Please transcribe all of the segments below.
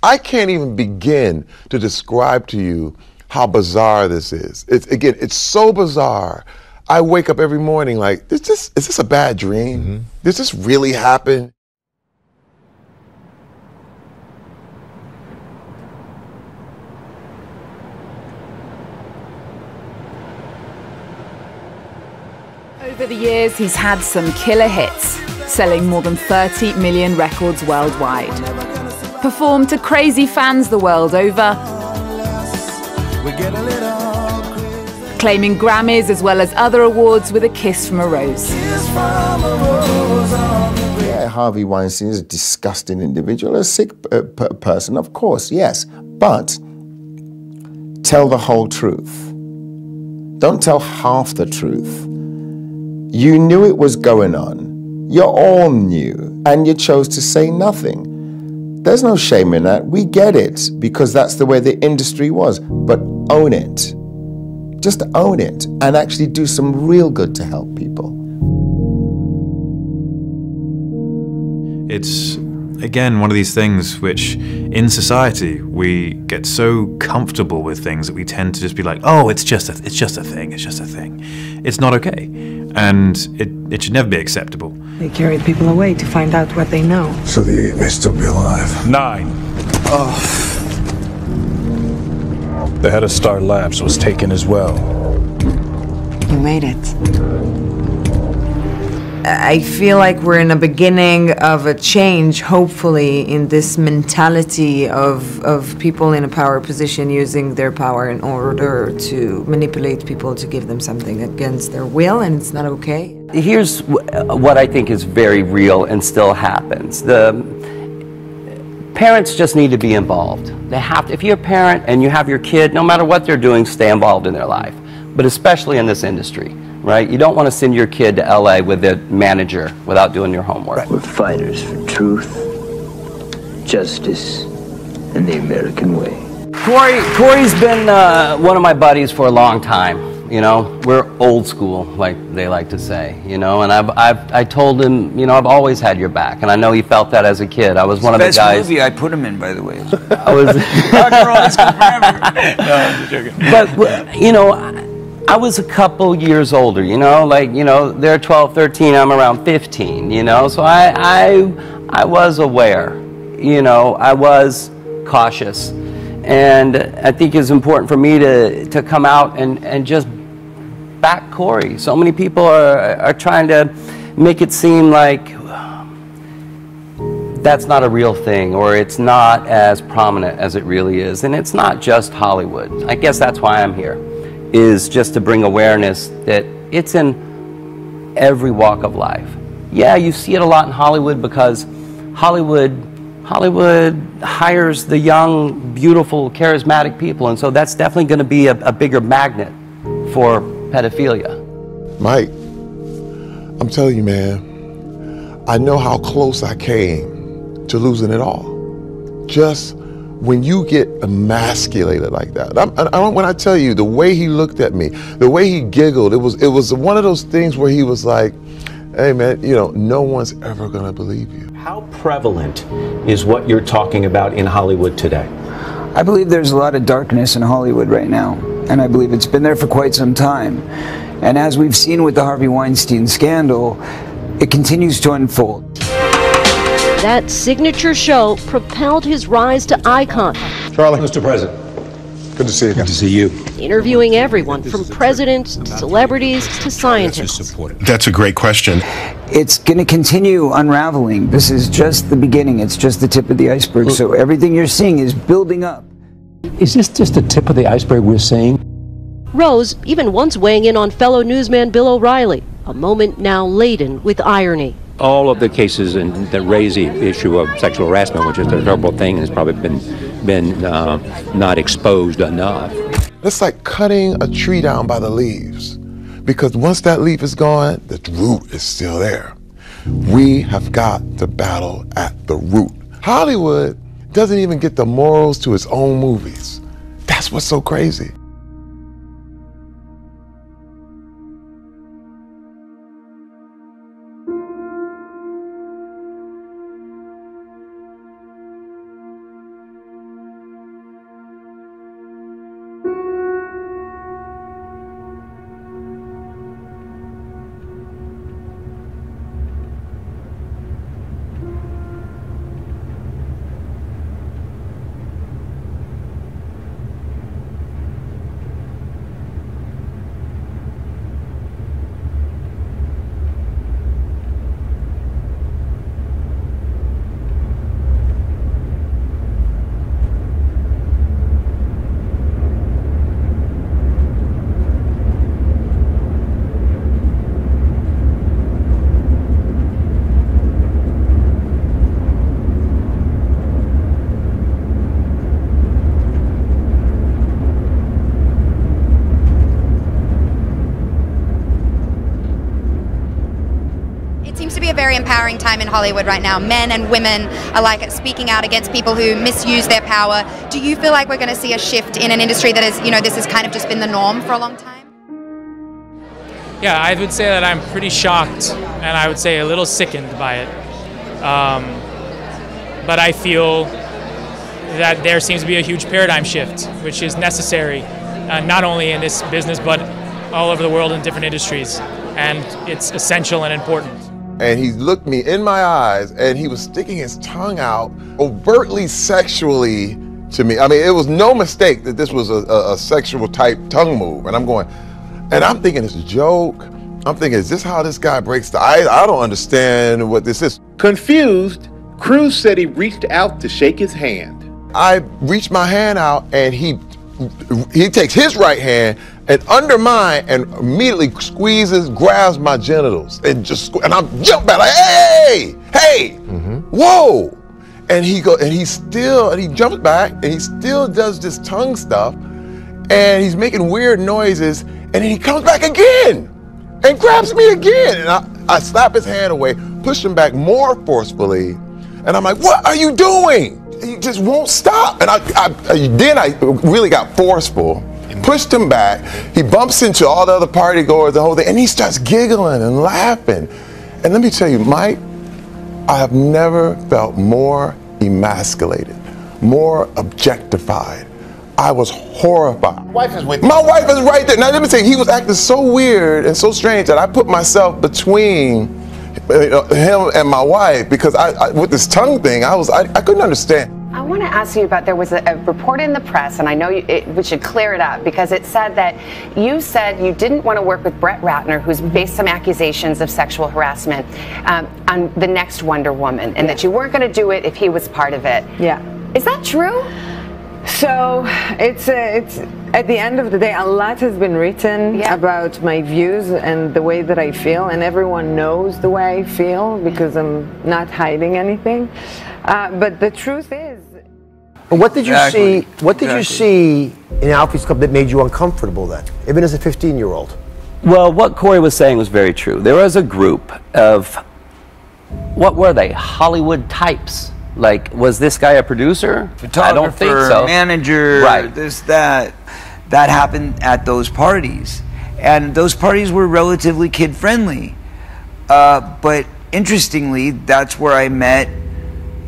I can't even begin to describe to you how bizarre this is. It's so bizarre. I wake up every morning like, is this a bad dream? Mm-hmm. Does this really happen? Over the years, he's had some killer hits, selling more than 30 million records worldwide. Performed to crazy fans the world over, claiming Grammys as well as other awards with A Kiss from a Rose. Yeah, Harvey Weinstein is a disgusting individual, a sick person, of course, yes. But tell the whole truth. Don't tell half the truth. You knew it was going on. You all knew, and you chose to say nothing. There's no shame in that. We get it, because that's the way the industry was. But own it. Just own it, and actually do some real good to help people. It's, again, one of these things which, in society, we get so comfortable with things that we tend to just be like, oh, it's just a thing, it's just a thing. It's not okay, and it should never be acceptable. They carried people away to find out what they know. So the 8 may still be alive. 9. The head of Star Labs was taken as well. You made it. I feel like we're in the beginning of a change, hopefully, in this mentality of people in a power position using their power in order to manipulate people to give them something against their will, and it's not okay. Here's what I think is very real and still happens. The parents just need to be involved. They have to. If you're a parent and you have your kid, no matter what they're doing, stay involved in their life, but especially in this industry. Right? You don't want to send your kid to LA with a manager without doing your homework. We're fighters for truth, justice, and the American way. Corey's been one of my buddies for a long time. You know, we're old school, like they like to say. You know, and I told him, you know, I've always had your back, and I know he felt that as a kid. I was one of the guys. Best movie I put him in, by the way. I was. Rock and roll is forever. No, I'm just joking. But you know. I was a couple years older, you know, like, you know, they're 12, 13, I'm around 15, you know, so I was aware, you know, I was cautious, and I think it's important for me to come out and just back Corey. So many people are trying to make it seem like that's not a real thing, or it's not as prominent as it really is, and it's not just Hollywood. I guess that's why I'm here. Is just to bring awareness that it's in every walk of life. Yeah, you see it a lot in Hollywood because Hollywood hires the young, beautiful, charismatic people, and so that's definitely going to be a bigger magnet for pedophilia. Mike, I'm telling you, man, I know how close I came to losing it all. Just when you get emasculated like that, when I tell you the way he looked at me, the way he giggled, it was one of those things where he was like, hey man, you know, no one's ever gonna believe you. How prevalent is what you're talking about in Hollywood today? I believe there's a lot of darkness in Hollywood right now, and I believe it's been there for quite some time. And as we've seen with the Harvey Weinstein scandal, it continues to unfold. That signature show propelled his rise to icon. Charlie. Mr. President. Good to see you. Good to see you. Interviewing everyone from presidents to celebrities to scientists. That's a great question. It's going to continue unraveling. This is just the beginning. It's just the tip of the iceberg. So everything you're seeing is building up. Is this just the tip of the iceberg we're seeing? Rose even once weighing in on fellow newsman Bill O'Reilly, a moment now laden with irony. All of the cases that raise the issue of sexual harassment, which is a terrible thing, has probably been not exposed enough. It's like cutting a tree down by the leaves, because once that leaf is gone, the root is still there. We have got to battle at the root. Hollywood doesn't even get the morals to its own movies. That's what's so crazy. very empowering time in Hollywood right now. Men and women are like speaking out against people who misuse their power. Do you feel like we're going to see a shift in an industry that is, you know, this has kind of just been the norm for a long time? Yeah, I would say that I'm pretty shocked, and I would say a little sickened by it. But I feel that there seems to be a huge paradigm shift, which is necessary, not only in this business, but all over the world in different industries. And it's essential and important. And he looked me in my eyes, and he was sticking his tongue out overtly sexually to me. I mean, it was no mistake that this was a sexual type tongue move. And I'm going, and I'm thinking it's a joke. I'm thinking, is this how this guy breaks the ice? I don't understand what this is. Confused, Cruz said he reached out to shake his hand. I reached my hand out, and he takes his right hand and under mine and immediately squeezes, grabs my genitals, and I'm jump back like, hey, hey, whoa. And he jumps back, and he still does this tongue stuff, and he's making weird noises, and then he comes back again and grabs me again. And I slap his hand away, push him back more forcefully, and I'm like, what are you doing? He just won't stop. And then I really got forceful, pushed him back. He bumps into all the other party goers, the whole thing, and he starts giggling and laughing. And let me tell you, Mike, I have never felt more emasculated, more objectified. I was horrified. My wife is with My wife is right there. Now let me tell you, he was acting so weird and so strange that I put myself between him and my wife, because with this tongue thing, I couldn't understand. I want to ask you about, there was a report in the press, and I know we should clear it up, because it said that you said you didn't want to work with Brett Ratner, who's faced some accusations of sexual harassment on the next Wonder Woman, and that you weren't going to do it if he was part of it. Yeah. Is that true? So it's at the end of the day, a lot has been written about my views and the way that I feel, and everyone knows the way I feel because I'm not hiding anything. But the truth is, what did you see? What did you see in Alfie's Club that made you uncomfortable then, even as a 15-year-old? Well, what Corey was saying was very true. There was a group of, what were they? Hollywood types. Like, was this guy a producer? Photographer, I don't think so. Manager, right. This, that. That happened at those parties. And those parties were relatively kid-friendly. But interestingly, that's where I met,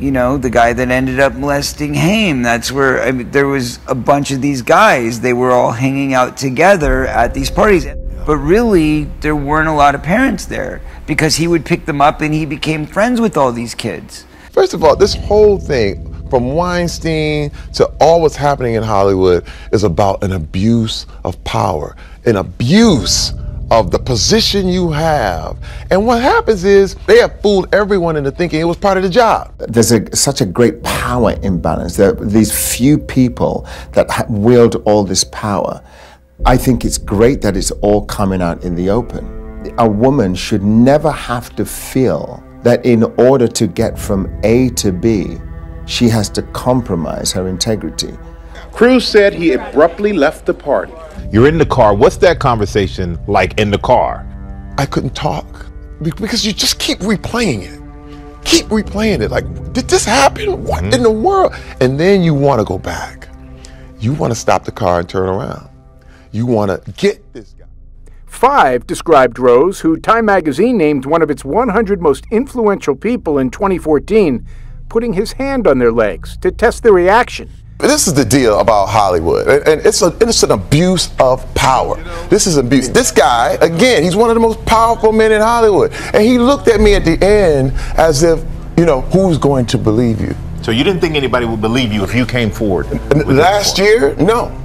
you know, the guy that ended up molesting Haim. That's where, I mean, there was a bunch of these guys. They were all hanging out together at these parties. But really, there weren't a lot of parents there, because he would pick them up and he became friends with all these kids. First of all, this whole thing, from Weinstein to all what's happening in Hollywood, is about an abuse of power, an abuse of the position you have. And what happens is they have fooled everyone into thinking it was part of the job. There's such a great power imbalance. There are these few people that wield all this power. I think it's great that it's all coming out in the open. A woman should never have to feel that in order to get from A to B, she has to compromise her integrity. Cruz said he abruptly left the party. You're in the car. What's that conversation like in the car? I couldn't talk because you just keep replaying it. Keep replaying it. Like, did this happen? What in the world? And then you want to go back. You want to stop the car and turn around. You want to get this guy. 5 described Rose, who Time magazine named one of its 100 most influential people in 2014, putting his hand on their legs to test their reaction. This is the deal about Hollywood, and it's an abuse of power. This is abuse. This guy, again, he's one of the most powerful men in Hollywood, and he looked at me at the end as if, you know, who's going to believe you? So you didn't think anybody would believe you if you came forward? Last year, no.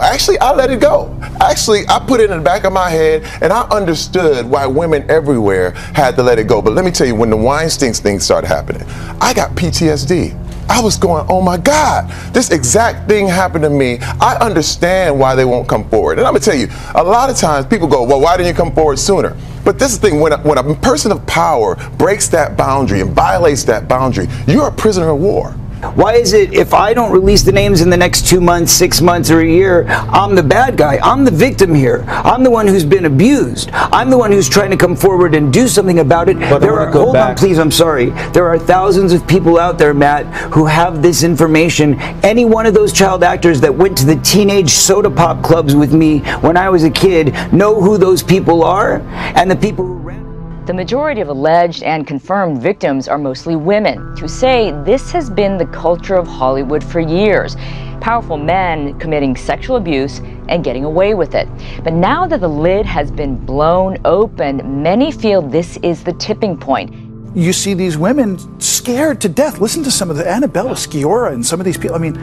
Actually, I let it go. Actually, I put it in the back of my head, and I understood why women everywhere had to let it go. But let me tell you, when the Weinstein thing started happening, I got PTSD. I was going, oh my God, this exact thing happened to me. I understand why they won't come forward. And I'm gonna tell you, a lot of times people go, well, why didn't you come forward sooner? But this is the thing, when a person of power breaks that boundary and violates that boundary, you're a prisoner of war. Why is it if I don't release the names in the next 2 months, 6 months, or a year, I'm the bad guy? I'm the victim here. I'm the one who's been abused. I'm the one who's trying to come forward and do something about it. But Hold on, please, I'm sorry. There are thousands of people out there, Matt, who have this information. Any one of those child actors that went to the teenage soda pop clubs with me when I was a kid know who those people are, and the people who ran. The majority of alleged and confirmed victims are mostly women who say this has been the culture of Hollywood for years. Powerful men committing sexual abuse and getting away with it. But now that the lid has been blown open, many feel this is the tipping point. You see these women scared to death. Listen to some of the Annabella Sciorra and some of these people. I mean,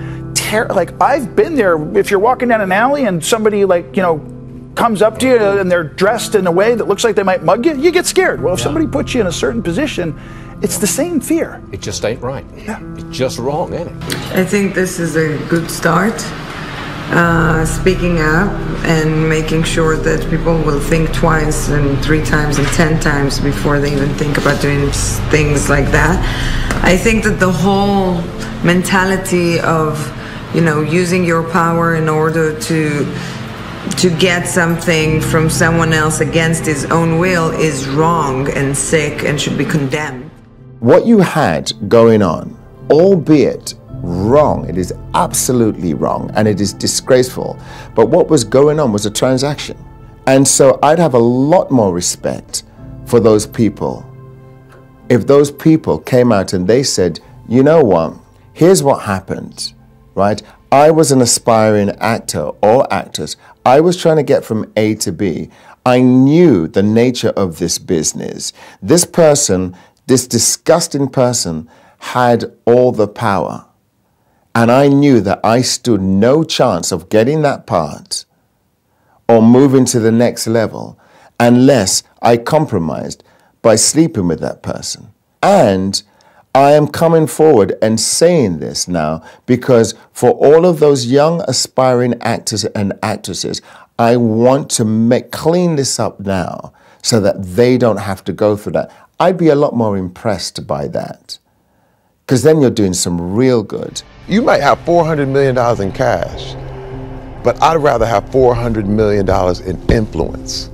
like I've been there. If you're walking down an alley and somebody comes up to you and they're dressed in a way that looks like they might mug you, you get scared. Well, if somebody puts you in a certain position, it's the same fear. It just ain't right. Yeah. It's just wrong, ain't it? I think this is a good start. Speaking up and making sure that people will think twice and 3 times and 10 times before they even think about doing things like that. I think that the whole mentality of, using your power in order to get something from someone else against his own will is wrong and sick and should be condemned. What you had going on, albeit wrong, it is absolutely wrong and it is disgraceful, but what was going on was a transaction. And so I'd have a lot more respect for those people if those people came out and they said, you know what, here's what happened, right? I was an aspiring actor or actress. I was trying to get from A to B. I knew the nature of this business. This person, this disgusting person, had all the power. And I knew that I stood no chance of getting that part or moving to the next level unless I compromised by sleeping with that person. And I am coming forward and saying this now because for all of those young aspiring actors and actresses, I want to clean this up now so that they don't have to go through that. I'd be a lot more impressed by that because then you're doing some real good. You might have $400 million in cash, but I'd rather have $400 million in influence.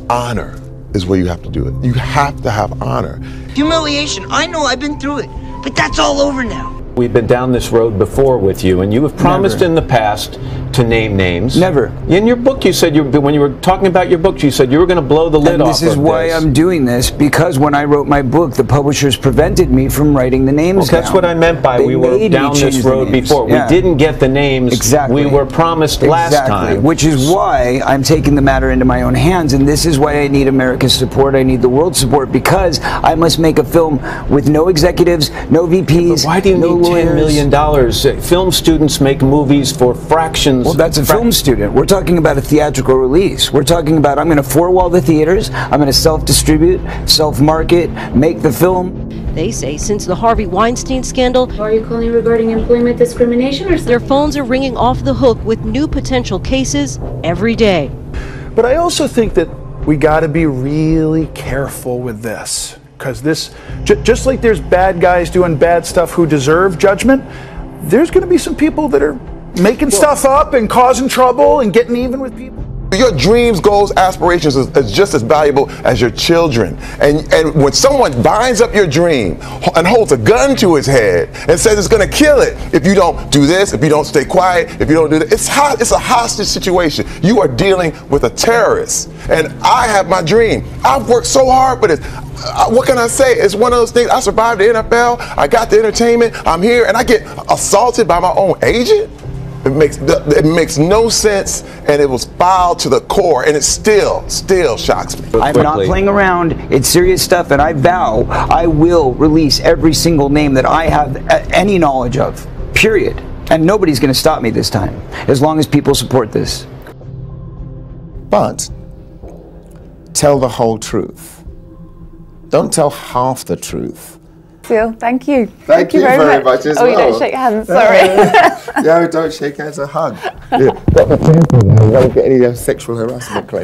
Honor is where you have to do it. You have to have honor. Humiliation, I know, I've been through it, but that's all over now. We've been down this road before with you, and you have promised in the past to name names. Never. In your book, you said, when you were talking about your book, you said you were going to blow the lid off of this. This is why I'm doing this, because when I wrote my book, the publishers prevented me from writing the names down. That's what I meant by we were down this road before. Yeah. We didn't get the names we were promised last time. Which is why I'm taking the matter into my own hands, and this is why I need America's support, I need the world's support, because I must make a film with no executives, no VPs, but why do you need $10 million? Film students make movies for fractions. Well, that's a film student. We're talking about a theatrical release. We're talking about I'm going to four-wall the theaters, I'm going to self-distribute, self-market, make the film. They say since the Harvey Weinstein scandal, Are you calling regarding employment discrimination or something? Their phones are ringing off the hook with new potential cases every day. But I also think that we got to be really careful with this. Because this, just like there's bad guys doing bad stuff who deserve judgment, there's going to be some people that are making stuff up and causing trouble and getting even with people. Your dreams, goals, aspirations is just as valuable as your children. And when someone binds up your dream and holds a gun to his head and says it's going to kill it if you don't do this, if you don't stay quiet, if you don't do that, it's a hostage situation. You are dealing with a terrorist. And I have my dream. I've worked so hard for this. What can I say? It's one of those things. I survived the NFL. I got the entertainment. I'm here, and I get assaulted by my own agent. It makes no sense, and it was filed to the core, and it still shocks me. I'm not playing around. It's serious stuff, and I vow I will release every single name that I have any knowledge of, period. And nobody's going to stop me this time, as long as people support this. But tell the whole truth. Don't tell half the truth. Phil, thank you. Thank you very much as well. Oh, you don't shake hands, sorry. Yeah, don't shake hands, a hug. Yeah. Got the careful now, you don't get any sexual harassment claim.